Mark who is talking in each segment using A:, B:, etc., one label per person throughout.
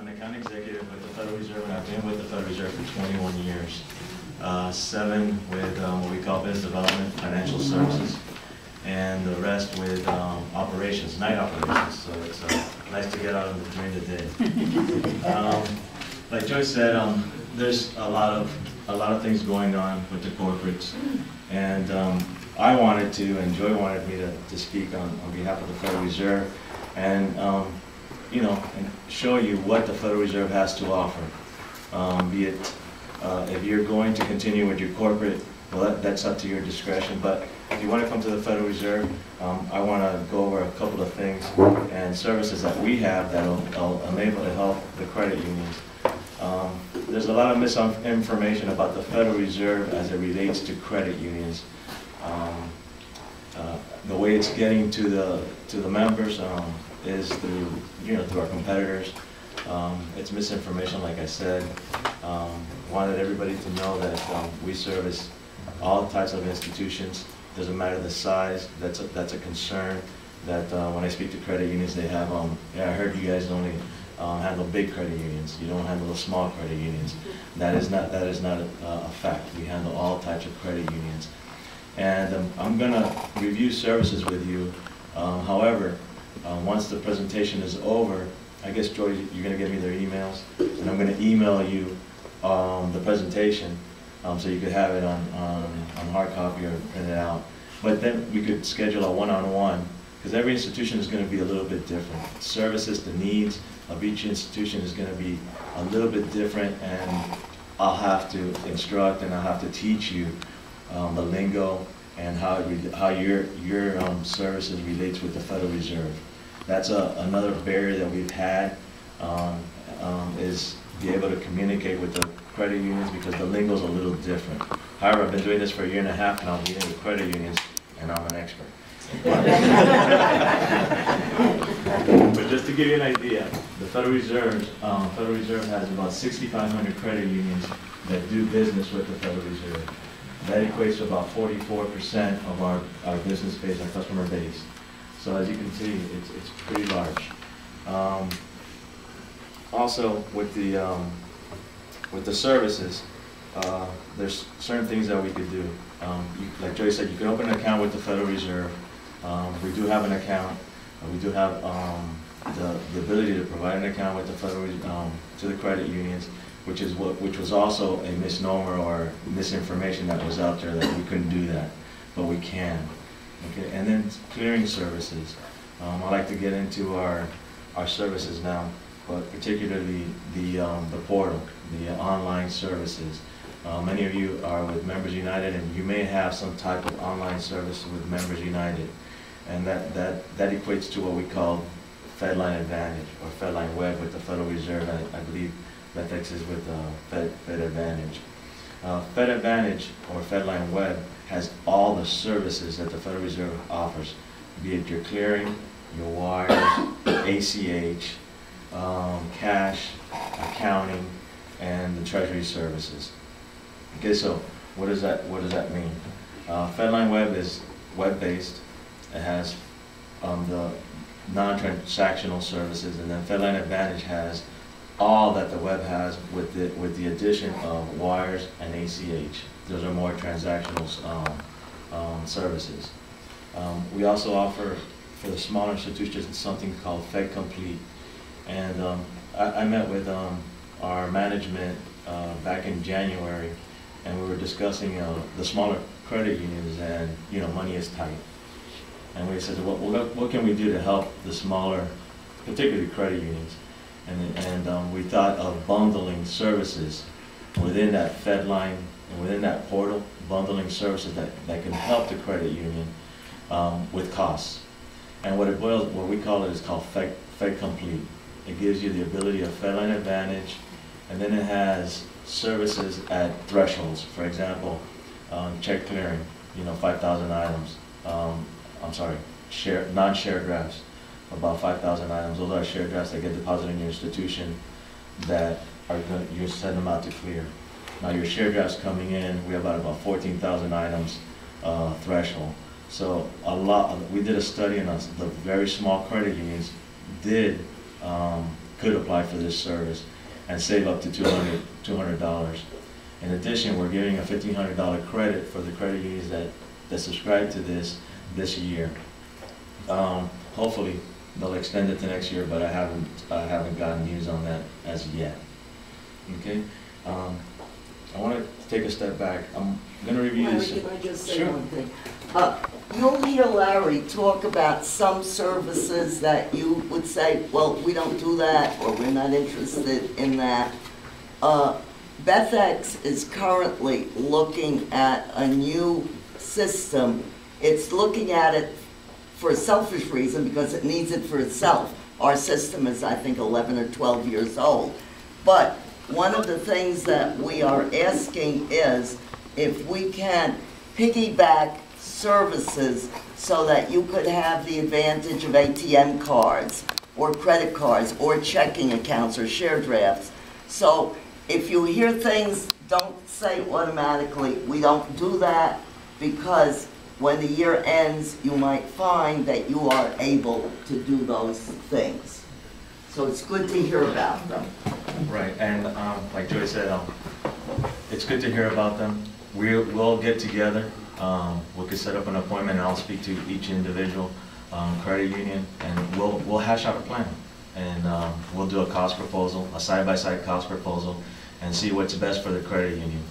A: an account executive with the Federal Reserve, and I've been with the Federal Reserve for 21 years. 7 with what we call business development, financial services, and the rest with operations, night operations. So it's nice to get out during the day. Like Joyce said, there's a lot of things going on with the corporates, and I wanted to, and Joy wanted me to speak on behalf of the Federal Reserve, and you know, and show you what the Federal Reserve has to offer. Be it if you're going to continue with your corporate, well, that's up to your discretion. But if you want to come to the Federal Reserve, I want to go over a couple of things and services that we have that will enable to help the credit unions. There's a lot of misinformation about the Federal Reserve as it relates to credit unions. The way it's getting to the members is through through our competitors. It's misinformation, like I said. Wanted everybody to know that we service all types of institutions. Doesn't matter the size. That's a concern. That when I speak to credit unions, they have. Yeah, I heard you guys only handle big credit unions. You don't handle the small credit unions. That is not a fact. We handle all types of credit unions. And I'm going to review services with you. However, once the presentation is over, I guess, Joy, you're going to give me their emails, and I'm going to email you the presentation so you could have it on hard copy or print it out. But then we could schedule a one-on-one, because every institution is going to be a little bit different. Services, the needs of each institution is going to be a little bit different, and I'll have to instruct and I'll have to teach you the lingo and how your services relates with the Federal Reserve. That's another barrier that we've had, is be able to communicate with the credit unions, because the lingo is a little different. However, I've been doing this for 1.5 years, and I'm dealing with credit unions, and I'm an expert. But just to give you an idea, the Federal Reserve has about 6,500 credit unions that do business with the Federal Reserve. That equates to about 44% of our business base, our customer base. So as you can see, it's pretty large. Also, with the services, there's certain things that we could do. Like Joy said, you can open an account with the Federal Reserve. We do have an account. We do have the ability to provide an account with the Federal to the credit unions, which was also a misnomer or misinformation that was out there, that we couldn't do that, but we can. Okay, and then clearing services. I'd like to get into our services now, but particularly the portal, the online services. Many of you are with Members United, and you may have some type of online service with Members United, and that equates to what we call FedLine Advantage or FedLine Web with the Federal Reserve. I believe FedEx is with Fed Advantage. Fed Advantage or FedLine Web has all the services that the Federal Reserve offers, be it your clearing, your wires, ACH, cash, accounting, and the treasury services. Okay, so what does that mean? FedLine Web is web-based. It has the non-transactional services, and then FedLine Advantage has all that the web has with the addition of wires and ACH. Those are more transactional services. We also offer, for the smaller institutions, something called Fed Complete. And I met with our management back in January, and we were discussing the smaller credit unions, and money is tight. And we said, what can we do to help the smaller, particularly credit unions? And we thought of bundling services within that FedLine and within that portal, bundling services that can help the credit union with costs. And what we call it is called Fed Complete. It gives you the ability of FedLine Advantage, and then it has services at thresholds. For example, check clearing, 5,000 items. I'm sorry, non-share drafts, about 5,000 items. Those are share drafts that get deposited in your institution that you send them out to clear. Now your share drafts coming in, we have about 14,000 items threshold. So we did a study, and the very small credit unions did could apply for this service and save up to $200. In addition, we're giving a $1,500 credit for the credit unions that subscribe to this year. Hopefully, they'll extend it to next year, but I haven't gotten news on that as of yet. Okay. I want to take a step back. I'm going to review this.
B: Can I just say one thing? You'll hear Larry talk about some services that you would say, well, we don't do that, or we're not interested in that. BethX is currently looking at a new system. It's looking at it for a selfish reason because it needs it for itself. Our system is, I think, 11 or 12 years old. But one of the things that we are asking is if we can piggyback services so that you could have the advantage of ATM cards or credit cards or checking accounts or share drafts. So if you hear things, don't say automatically, we don't do that, because when the year ends, you might find that you are able to do those things. So it's good to hear about them.
A: Right, and like Joy said, it's good to hear about them. We'll get together. We could set up an appointment, and I'll speak to each individual credit union, and we'll hash out a plan. And we'll do a cost proposal, a side-by-side cost proposal, and see what's best for the credit union.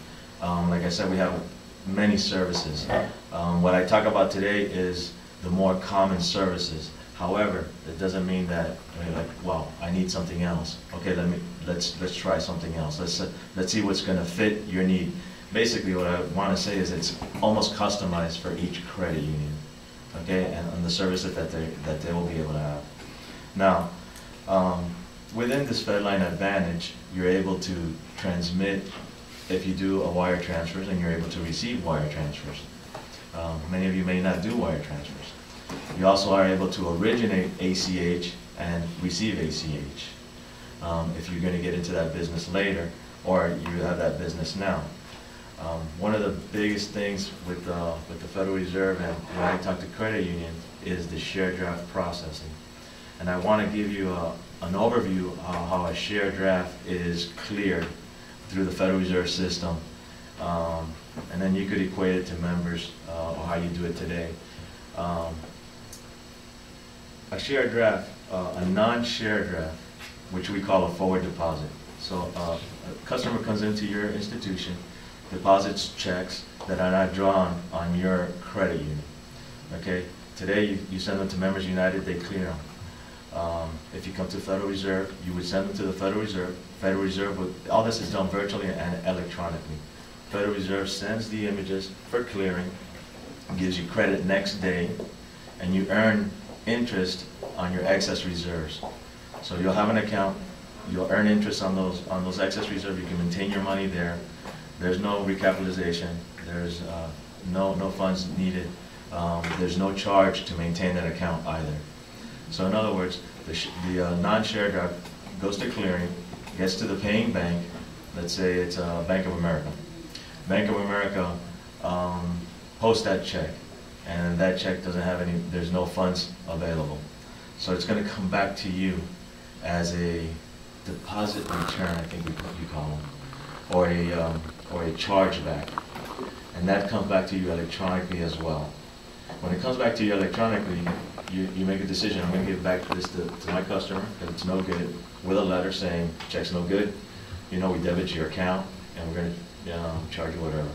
A: Like I said, we have many services. What I talk about today is the more common services. However, it doesn't mean that, I mean, like, well, I need something else. Okay, let's try something else. Let's see what's going to fit your need. Basically, what I want to say is it's almost customized for each credit union. Okay, and the services that they will be able to have. Now, within this FedLine Advantage, you're able to transmit if you do a wire transfers, and you're able to receive wire transfers. Many of you may not do wire transfers. You also are able to originate ACH and receive ACH if you're going to get into that business later, or you have that business now. One of the biggest things with the Federal Reserve and when I talk to credit unions is the share draft processing. And I want to give you an overview of how a share draft is cleared through the Federal Reserve system. And then you could equate it to members or how you do it today. A share draft, a non-share draft, which we call a forward deposit. So a customer comes into your institution, deposits checks that are not drawn on your credit union. Okay, today you send them to Members United, they clear them. If you come to Federal Reserve, you would send them to the Federal Reserve. Federal Reserve, all this is done virtually and electronically. Federal Reserve sends the images for clearing, gives you credit next day, and you earn interest on your excess reserves. So you'll have an account, you'll earn interest on those excess reserves. You can maintain your money there. There's no recapitalization. There's no funds needed. There's no charge to maintain that account either. So in other words, the non-share draft goes to clearing, gets to the paying bank. Let's say it's Bank of America. Bank of America posts that check, and that check doesn't have any, there's no funds available. So it's going to come back to you as a deposit return, I think you call them, or a chargeback. And that comes back to you electronically as well. When it comes back to you electronically, you make a decision. I'm going to give back this to my customer because it's no good, with a letter saying check's no good. You know, we debit your account and we're going to charge you whatever.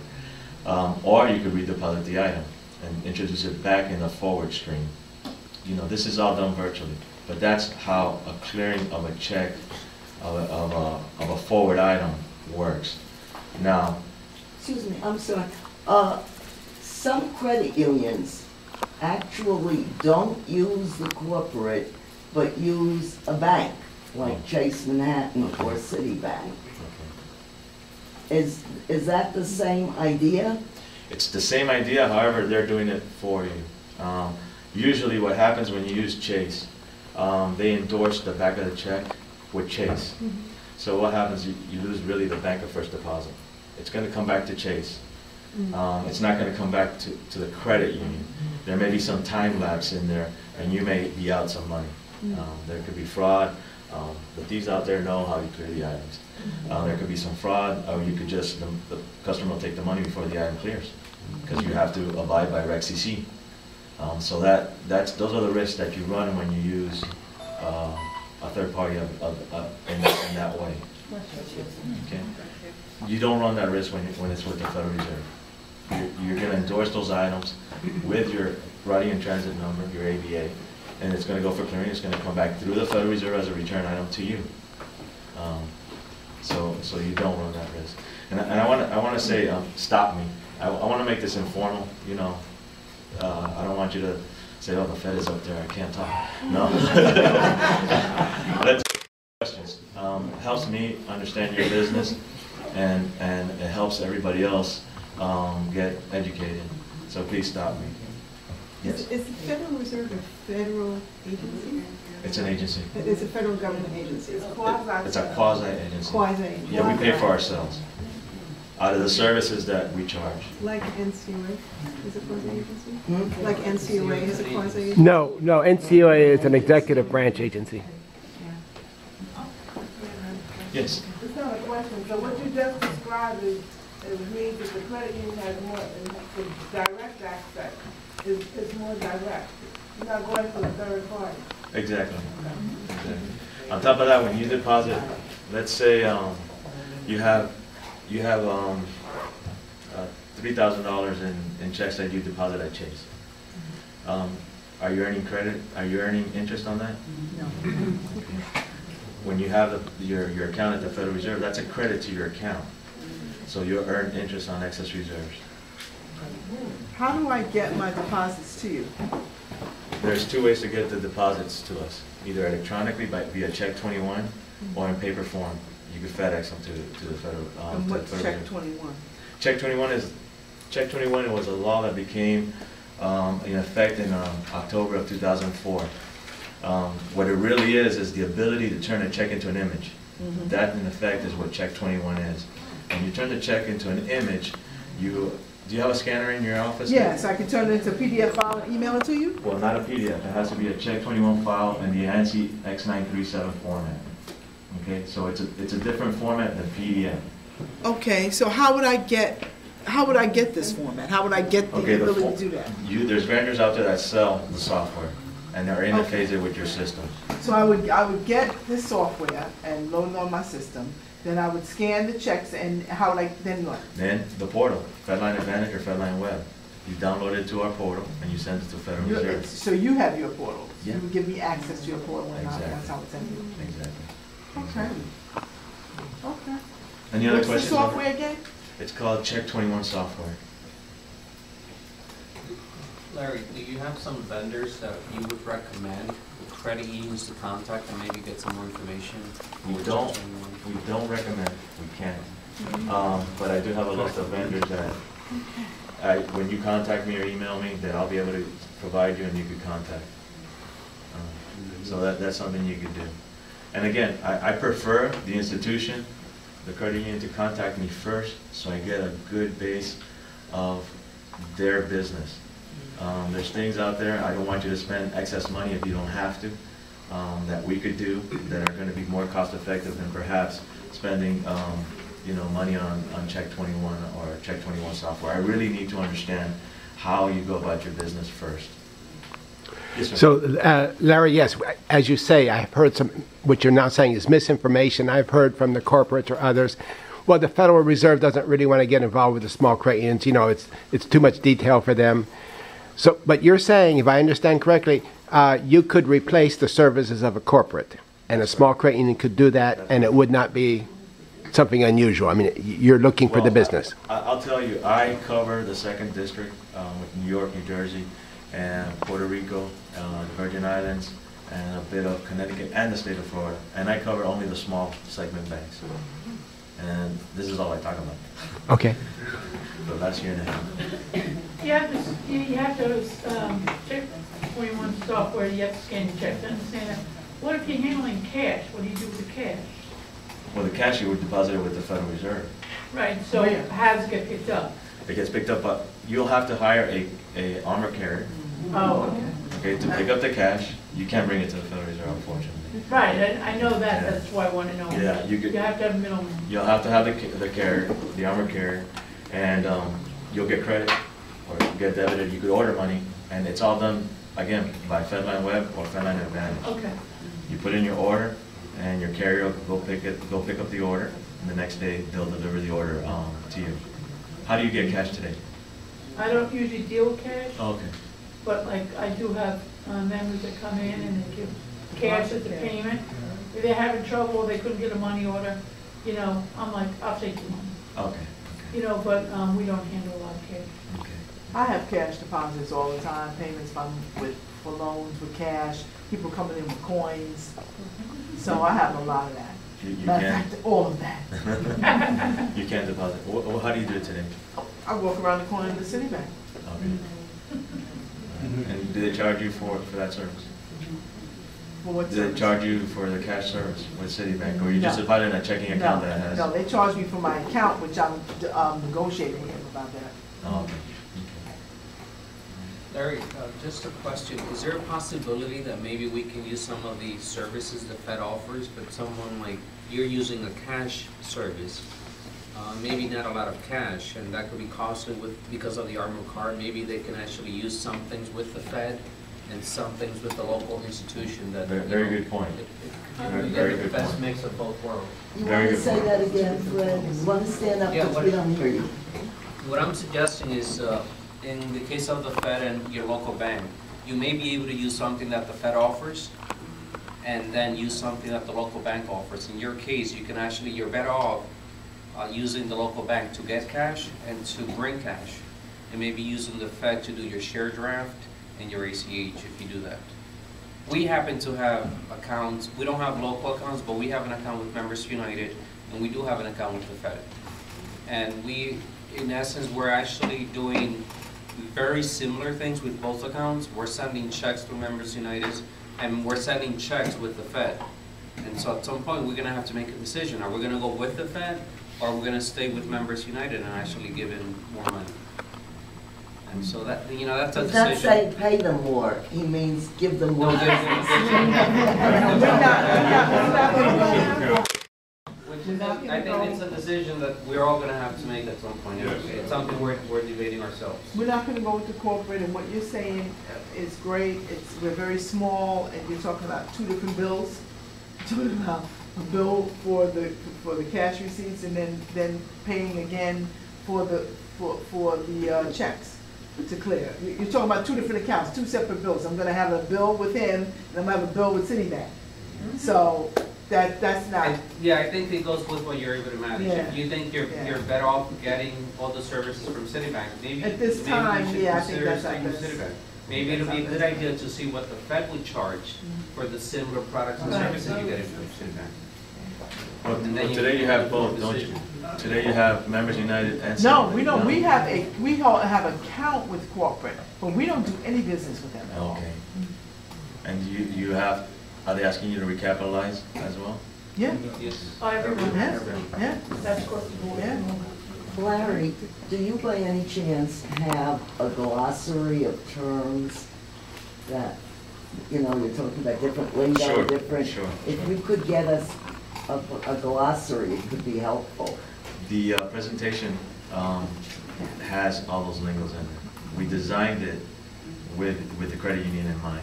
A: Or you could redeposit the item and introduce it back in the forward stream. You know, this is all done virtually, but that's how a clearing of a check of a forward item works. Now,
B: Excuse me, I'm sorry. Some credit unions actually don't use the corporate, but use a bank, like Chase Manhattan or Citibank. Is that the same idea?
A: It's the same idea, however, they're doing it for you. Usually what happens when you use Chase, they endorse the back of the check with Chase. So what happens, you lose really the bank of first deposit. It's going to come back to Chase. It's not going to come back to the credit union. There may be some time lapse in there, and you may be out some money. There could be fraud. The thieves out there know how you clear the items. There could be some fraud, or you could just, the customer will take the money before the item clears, because you have to abide by Reg CC. So those are the risks that you run when you use a third party in that way. Okay? You don't run that risk when it's with the Federal Reserve. You're going to endorse those items with your writing in transit number, your ABA, and it's going to go for clearing. It's going to come back through the Federal Reserve as a return item to you. So you don't run that risk. And I want to say, stop me. I want to make this informal. You know, I don't want you to say, "Oh, the Fed is up there. I can't talk." No. Let's questions. Helps me understand your business, and it helps everybody else get educated. So please stop me. Yes.
C: Is the Federal Reserve a federal agency?
A: It's an agency.
C: It's a federal government agency. It's
A: It's a quasi-agency.
C: quasi-agency.
A: Yeah, we pay for ourselves out of the services that we charge.
C: Like NCOA is a quasi-agency? Like NCOA is a quasi-agency?
D: No, NCOA is an executive branch agency.
A: Yes.
E: It's not a question. So what you just described is means that the credit union has more the direct access. It's more direct. You're not going to a third party.
A: Exactly. On top of that, when you deposit, let's say you have $3,000 in checks that you deposit at Chase. Are you earning credit? Are you earning interest on that?
C: No.
A: When you have your account at the Federal Reserve, that's a credit to your account. So you'll earn interest on excess reserves.
C: How do I get my deposits to you?
A: There's two ways to get the deposits to us, either electronically via Check 21 or in paper form. You could FedEx them to the Federal.
C: And
A: to the
C: what's
A: Federal
C: Check 21?
A: Check 21 was a law that became in effect in October of 2004. What it really is the ability to turn a check into an image. That in effect is what Check 21 is. When you turn the check into an image, do you have a scanner in your office?
C: Yes, I can turn it into a PDF file and email it to you?
A: Well, not a PDF. It has to be a Check 21 file in the ANSI X937 format. Okay, so it's a different format than PDF.
C: Okay, so how would I get this format? How would I get the ability to do that?
A: There's vendors out there that sell the software, and they're interfaced with your system.
C: So I would get this software and load it on my system. Then I would scan the checks, and how would then what?
A: Then the portal, Fedline Advantage or Fedline Web. You download it to our portal and you send it to Federal Reserve.
C: So you have your portal.
A: Yeah.
C: You would give me access to your portal when
A: Exactly.
C: once I would send you.
A: Exactly.
C: Okay. Okay.
A: Any other
C: What's
A: questions?
C: the software again?
A: It's called Check 21 software.
F: Larry, do you have some vendors that you would recommend credit unions to contact and maybe get some more information?
A: We don't recommend, we can't. But I do have a list of vendors that, when you contact me or email me, that I'll be able to provide you and you could contact. So that's something you could do. And again, I prefer the institution, the credit union, to contact me first so I get a good base of their business. There's things out there, I don't want you to spend excess money if you don't have to, that we could do that are going to be more cost effective than perhaps spending money on Check 21 or Check 21 software. I really need to understand how you go about your business first. Yes, sir.
D: So, Larry, yes, as you say, I've heard what you're now saying is misinformation. I've heard from the corporates or others, well, the Federal Reserve doesn't really want to get involved with the small credit unions. You know, it's too much detail for them. So, but you're saying, if I understand correctly, you could replace the services of a corporate, and a small credit union could do that, and it would not be something unusual. I mean, you're looking for the business.
A: I'll tell you, I cover the 2nd District with New York, New Jersey, and Puerto Rico, the Virgin Islands, and a bit of Connecticut and the state of Florida. And I cover only the small segment banks. And this is all I talk about.
D: Okay.
A: For the last year and a half.
G: You have those Check 21 software, you have to scan your checks, I understand that. What if you're handling cash? What do you do with the cash?
A: Well, the cash you would deposit it with the Federal Reserve.
G: Right, so how does it get picked up?
A: It gets picked up, but you'll have to hire a armor carrier,
G: Oh, okay.
A: okay, to pick up the cash, You can't bring it to the Federal Reserve, unfortunately.
G: Right, I know that,
A: Yeah.
G: that's why I want to know.
A: Yeah, you
G: You
A: could,
G: have to have a middleman.
A: you'll have to have the carrier, the armored carrier, and you'll get credit or get debited. You could order money, and it's all done, again, by FedLine Web or FedLine Advantage.
G: Okay.
A: You put in your order, and your carrier will go pick up the order, and the next day they'll deliver the order to you. How do you get cash today?
G: I don't usually deal with cash,
A: Okay.
G: but like, I do have members that come in and they give cash as a payment. If they're having trouble, or they couldn't get a money order, you know, I'm like, I'll take the money.
A: Okay.
G: You know, but we don't handle a lot of cash.
A: Okay.
C: I have cash deposits all the time, payments for loans with cash, people coming in with coins. So I have a lot of that.
A: You
C: Matter of
A: can't.
C: fact, all of that.
A: You can't deposit. How do you do it today?
C: I walk around the corner of the city bank.
A: Okay. And do they charge you for that service?
C: For what
A: Do they
C: service?
A: charge you for the cash service with Citibank, or you just
C: No.
A: deposit in a checking account that has?
C: No, they charge me for my account, which I'm negotiating with them about that.
A: Oh, okay.
F: Larry, just a question. Is there a possibility that maybe we can use some of the services the Fed offers, but someone like, you're using a cash service, maybe not a lot of cash, and that could be costly because of the armored card. Maybe they can actually use some things with the Fed and some things with the local institution that.
A: Very good point.
F: You
A: Very
F: get the
A: good
F: best
A: point.
F: mix of both worlds.
B: You
A: Very
B: want to
A: good
B: say
A: point.
B: that again, Fred? You want to stand up
F: Yeah,
B: because
F: what-
B: we don't hear you?
F: What I'm suggesting is, in the case of the Fed and your local bank, you may be able to use something that the Fed offers, and then use something that the local bank offers. In your case, you can actually, you're better off using the local bank to get cash and to bring cash, and maybe using the Fed to do your share draft and your ACH if you do that. We happen to have accounts, we don't have local accounts, but we have an account with Members United, and we do have an account with the Fed. And we, in essence, we're actually doing very similar things with both accounts. We're sending checks to Members United, and we're sending checks with the Fed. And so at some point, we're gonna have to make a decision. Are we gonna go with the Fed, or are we gonna stay with Members United and actually give in more money? And so that, you know, that's a
B: He's not
F: decision.
B: saying pay them more, he means give them more
F: No,
B: business.
C: We're not gonna go.
F: Which is, I think it's a decision that we're all gonna have to make at some point. It's something we're debating ourselves.
C: We're not gonna go with the corporate, and what you're saying is great. We're very small, and you're talking about two different bills. You're talking about a bill for the cash receipts, and then paying again for the checks to clear. You're talking about two different accounts, two separate bills. I'm gonna have a bill with him, and I'm gonna have a bill with Citibank. So that's not.
F: Yeah, I think it goes with what you're able to manage.
C: Yeah.
F: If you think you're
C: Yeah.
F: better off getting all the services from Citibank, maybe.
C: At this time,
F: maybe we should
C: yeah, I think
F: consider
C: that's our
F: staying with
C: best.
F: Citibank. Maybe it'll be a good idea to see what the Fed would charge for the similar products and
C: Right.
F: services you get from Citibank.
A: Well,
F: And then you
A: today you
F: make
A: have
F: a
A: both, don't you?
F: decision.
A: Today you have Members United and.
C: No,
A: Citibank.
C: we don't. We have an account with corporate, but we don't do any business with them at all.
A: Okay. And you have, are they asking you to recapitalize as well?
C: Yeah,
F: Yes.
G: Oh, everyone
C: yeah,
G: has,
C: yeah.
G: that's what the board.
C: Yeah.
B: Larry, do you by any chance have a glossary of terms that, you know, you're talking about different lingo,
A: Sure,
B: different?
A: sure,
B: If
A: sure.
B: you could get us a glossary, it could be helpful.
A: The presentation has all those lingos in it. We designed it with the credit union in mind.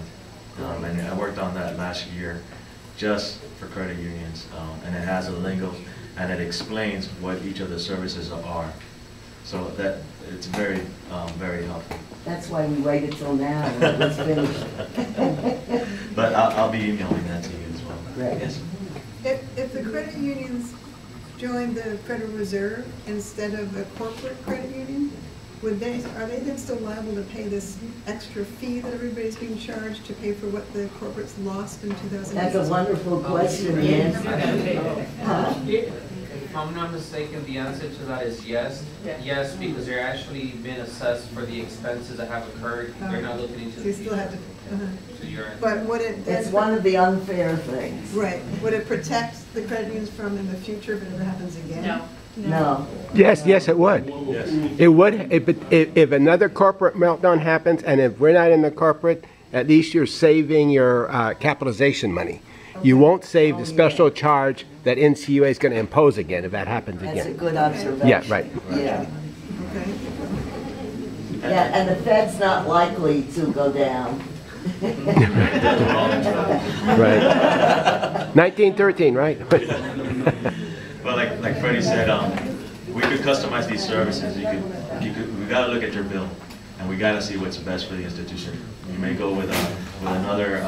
A: And I worked on that last year just for credit unions. And it has a lingo, and it explains what each of the services are. So that, it's very, very helpful.
B: That's why we waited till now when it was finished.
A: But I'll be emailing that to you as well.
B: Great.
A: Yes.
H: If the credit unions joined the Federal Reserve instead of a corporate credit union, are they then still liable to pay this extra fee that everybody's being charged to pay for what the corporates lost in 2006?
B: That's a wonderful question, Nancy. Huh?
F: If I'm not mistaken, the answer to that is yes. Yes, because they're actually been assessed for the expenses that have occurred. They're not looking into
H: So
F: the
H: you still have
F: future.
H: to,
F: So you're.
H: but would it then?
B: It's one of the unfair things.
H: Right, would it protect the credit unions from in the future if it ever happens again?
G: No.
B: No.
D: Yes, it would.
A: Yes.
D: It would, if another corporate meltdown happens, and if we're not in the corporate, at least you're saving your capitalization money. You won't save the special charge that NCUA is going to impose again if that happens
B: That's a
D: again.
B: good observation.
D: Yeah, right.
B: Yeah.
H: Okay.
B: Yeah, and the Fed's not likely to go down.
D: Right. 1913, right?
A: But like Freddie said, we could customize these services. We gotta look at your bill, and we gotta see what's best for the institution. You may go with another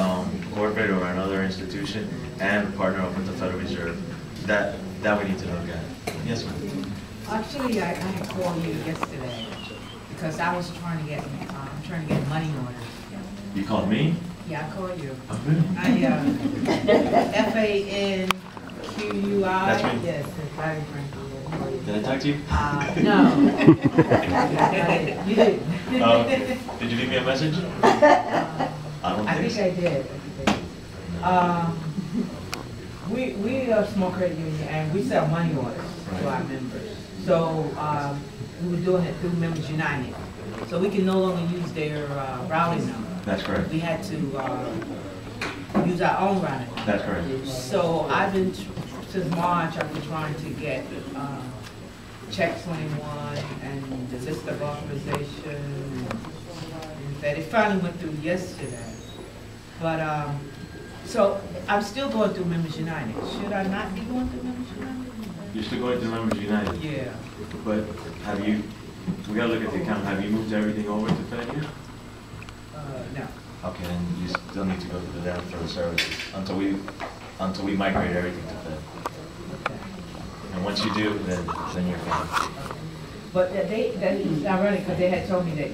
A: corporate or another institution and partner up with the Federal Reserve. That we need to look at. Yes, ma'am.
I: Actually, I had called you yesterday because I was trying to get money orders.
A: You called me?
I: Yeah, I called you.
A: Oh, really?
I: FANQUI.
A: That's me.
I: Yes, it's Larry Franqui.
A: Did I talk to you?
I: No. You didn't.
A: Did you leave me a message? I don't
I: I
A: think
I: think
A: so.
I: I did. We are a small credit union and we sell money orders to our members. So we were doing it through Members United. So we can no longer use their routing number.
A: That's correct.
I: We had to use our own routing number.
A: That's correct.
I: So I've been, since March, I've been trying to get Check 21 and the list of authorization. That it finally went through yesterday. But, so I'm still going through Members United. Should I not be going through Members United?
A: You're still going through Members United?
I: Yeah.
A: But have you, we gotta look at the account, have you moved everything over to Fed yet?
I: No.
A: Okay, then you still need to go to them for the services until we migrate everything to Fed. And once you do, then you're fine.
I: But that is ironic because they had told me that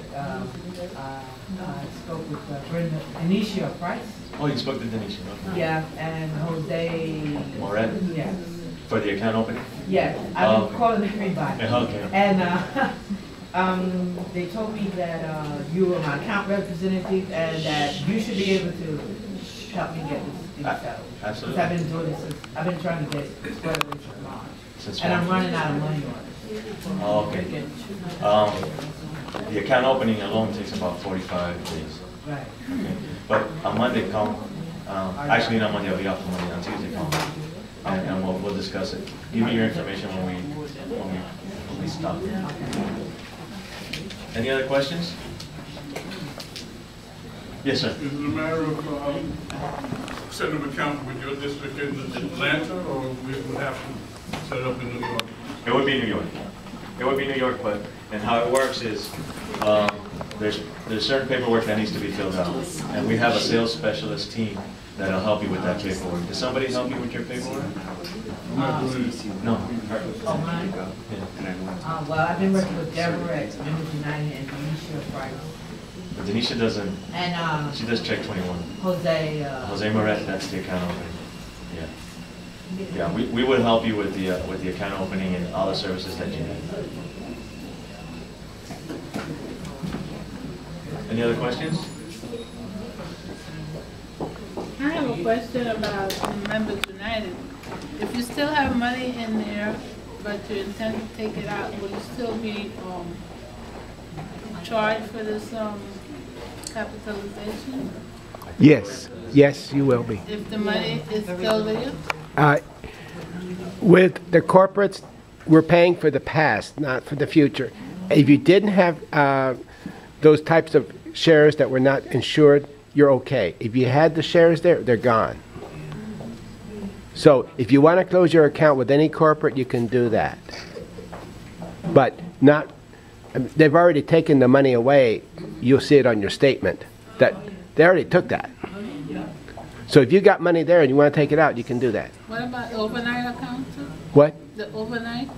I: I spoke with Brenda, Anisha Price.
A: Oh, you spoke to Denisha, okay.
I: Yeah, and Jose.
A: Moret?
I: Yes.
A: For the account opening?
I: Yes, I've been calling everybody.
A: Okay.
I: And they told me that you were my account representative and that you should be able to help me get this settled.
A: Absolutely.
I: Because I've been doing this, I've been trying to get it squared away since March.
A: Since
I: And I'm
A: March.
I: running out of money on it.
A: Oh, okay. The account opening alone takes about 45 days.
I: Right.
A: Okay. But on Monday, come, actually not Monday, I'll be off on Monday, on Tuesday, come. And we'll discuss it. Give me your information when we stop. Any other questions? Yes, sir.
J: Is it a matter of setting up account with your district in Atlanta, or we would have to set it up in New York?
A: It would be New York. It would be New York, but, and how it works is, there's certain paperwork that needs to be filled out. And we have a sales specialist team that'll help you with that paperwork. Does somebody help you with your paperwork? No. Her.
I: Oh, mine?
A: Yeah.
I: Well, I've been working with Deborah at Members United and Anisha Price.
A: But Denisha doesn't,
I: And
A: she does check 21.
I: Jose.
A: Jose Moret, that's the account opening. Yeah. Yeah, we would help you with the account opening and all the services that you need. Any other questions?
K: I have a question about Members United. If you still have money in there, but you intend to take it out, will you still be charged for this capitalization?
D: Yes, yes, you will be.
K: If the money is still there?
D: With the corporates, we're paying for the past, not for the future. If you didn't have those types of shares that were not insured, you're okay. If you had the shares there, they're gone. So if you want to close your account with any corporate, you can do that. But not, they've already taken the money away. You'll see it on your statement that they already took that. So if you got money there and you want to take it out, you can do that.
K: What about overnight accounts?
D: What?
K: The overnight?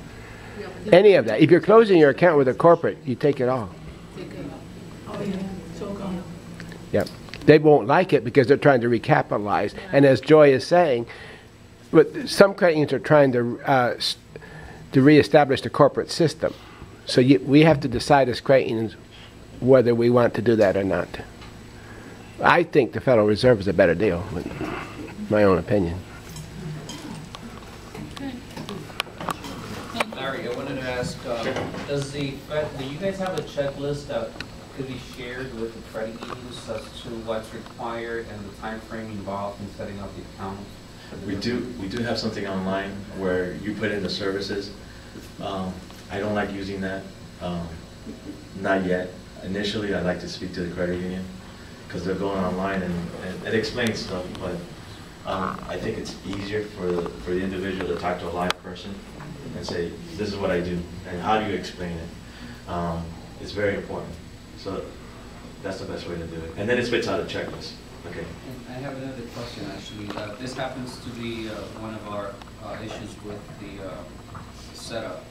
D: Any of that. If you're closing your account with a corporate, you take it all.
K: Take it out. Oh, yeah. So come.
D: Yep. They won't like it because they're trying to recapitalize. And as Joy is saying, but some credit unions are trying to reestablish the corporate system. So we have to decide as credit unions whether we want to do that or not. I think the Federal Reserve is a better deal, my own opinion.
F: Larry, I wanted to ask, do you guys have a checklist that could be shared with the credit unions as to what's required and the time frame involved in setting up the account?
A: We do have something online where you put in the services. I don't like using that, not yet. Initially, I'd like to speak to the credit union because they're going online and it explains stuff, but I think it's easier for the individual to talk to a live person and say, this is what I do, and how do you explain it? It's very important. So that's the best way to do it. And then it spits out a checklist. Okay.
F: I have another question, actually. This happens to be one of our issues with the setup.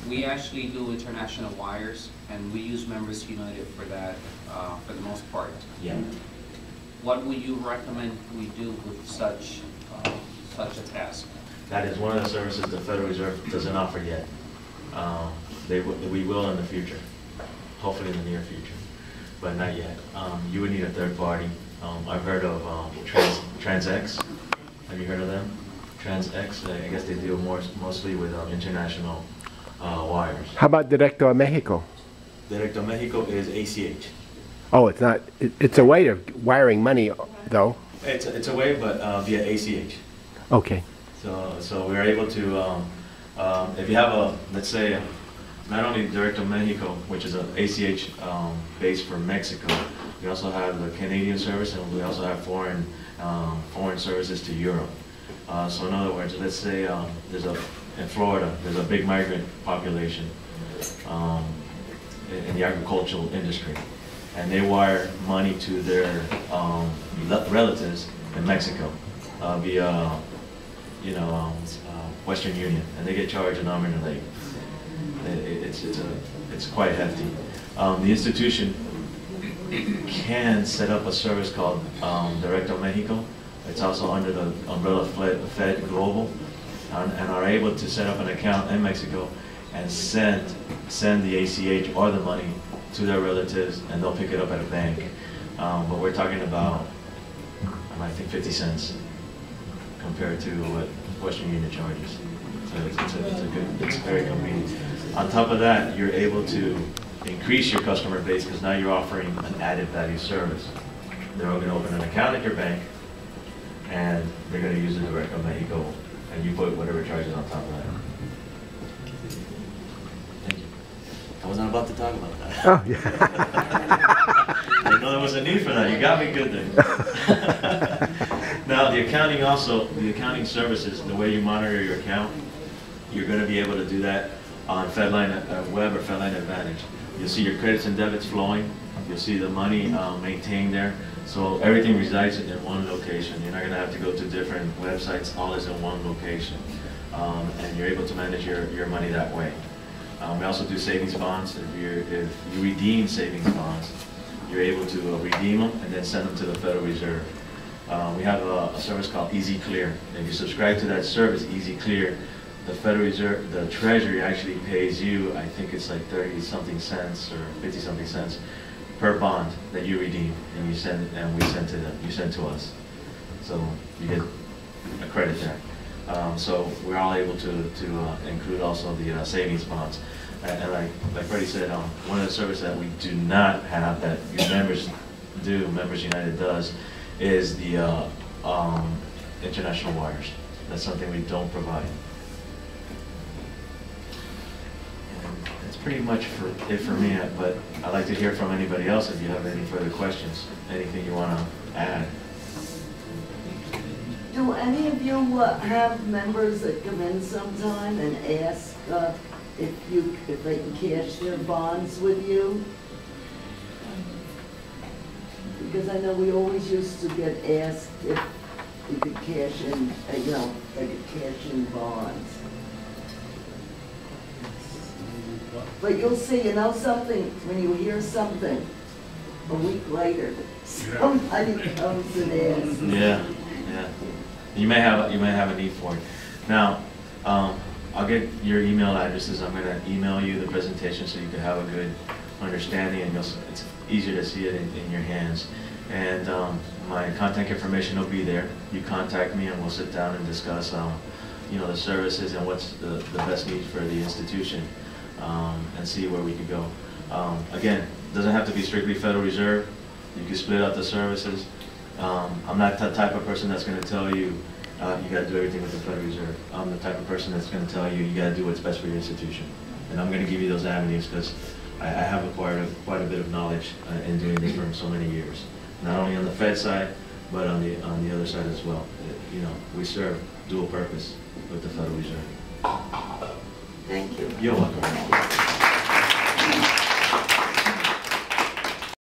F: We actually do international wires, and we use Members United for that, for the most part.
A: Yeah.
F: What would you recommend we do with such a task?
A: That is one of the services the Federal Reserve doesn't offer yet. We will in the future, hopefully in the near future, but not yet. You would need a third party. I've heard of TransX. Have you heard of them? TransX, I guess they deal mostly with international wires.
D: How about Directo a Mexico?
A: Directo Mexico is ACH.
D: Oh, it's not. It's a way of wiring money, though.
A: It's a way, but via ACH.
D: Okay.
A: So we're able to, if you have let's say, not only Directo Mexico, which is an ACH base for Mexico, we also have the Canadian service, and we also have foreign services to Europe. So in other words, let's say in Florida, there's a big migrant population in the agricultural industry, and they wire money to their relatives in Mexico via, Western Union, and they get charged an arm and a leg. It's quite hefty. The institution can set up a service called Directo Mexico. It's also under the umbrella Fed Global, and are able to set up an account in Mexico and send the ACH or the money to their relatives, and they'll pick it up at a bank. But we're talking about, I think, 50 cents compared to what Western Union charges. So it's very convenient. On top of that, you're able to increase your customer base because now you're offering an added value service. They're going to open an account at your bank, and they're going to use the Directo Mexico, and you put whatever charges on top of that. Thank you. I wasn't about to talk about that.
D: Oh, yeah.
A: I didn't know there was a need for that. You got me good there. Now, the accounting services, the way you monitor your account, you're going to be able to do that on FedLine Web or FedLine Advantage. You'll see your credits and debits flowing. You'll see the money maintained there. So everything resides in one location. You're not going to have to go to different websites. All is in one location. And you're able to manage your money that way. We also do savings bonds. If you redeem savings bonds, you're able to redeem them and then send them to the Federal Reserve. We have a service called Easy Clear. If you subscribe to that service, Easy Clear, the Federal Reserve, the Treasury actually pays you, I think it's like 30-something cents or 50-something cents per bond that you redeem, and we send to them. You send to us, so you get a credit there. So we're all able to include also the savings bonds. And like Freddie said, one of the services that we do not have that your members do, Members United does, is the international wires. That's something we don't provide. And that's pretty much it for me, but I'd like to hear from anybody else if you have any further questions, anything you want to add.
B: Do any of you have members that come in sometime and ask if they can cash their bonds with you? Because I know we always used to get asked if we could cash in, they could cash in bonds. But you'll see, something, when you hear something, a week later, somebody comes and asks.
A: Yeah. You may have a need for it. Now, I'll get your email addresses. I'm going to email you the presentation so you can have a good understanding, and it's easier to see it in your hands. And my contact information will be there. You contact me, and we'll sit down and discuss, the services and what's the best need for the institution, and see where we could go. Again, doesn't have to be strictly Federal Reserve. You can split out the services. I'm not the type of person that's going to tell you you got to do everything with the Federal Reserve. I'm the type of person that's going to tell you you got to do what's best for your institution. And I'm going to give you those avenues because I have acquired quite a bit of knowledge in doing this for so many years. Not only on the Fed side, but on the other side as well. You know, we serve dual purpose with the Federal Reserve.
B: Thank you.
A: You're welcome.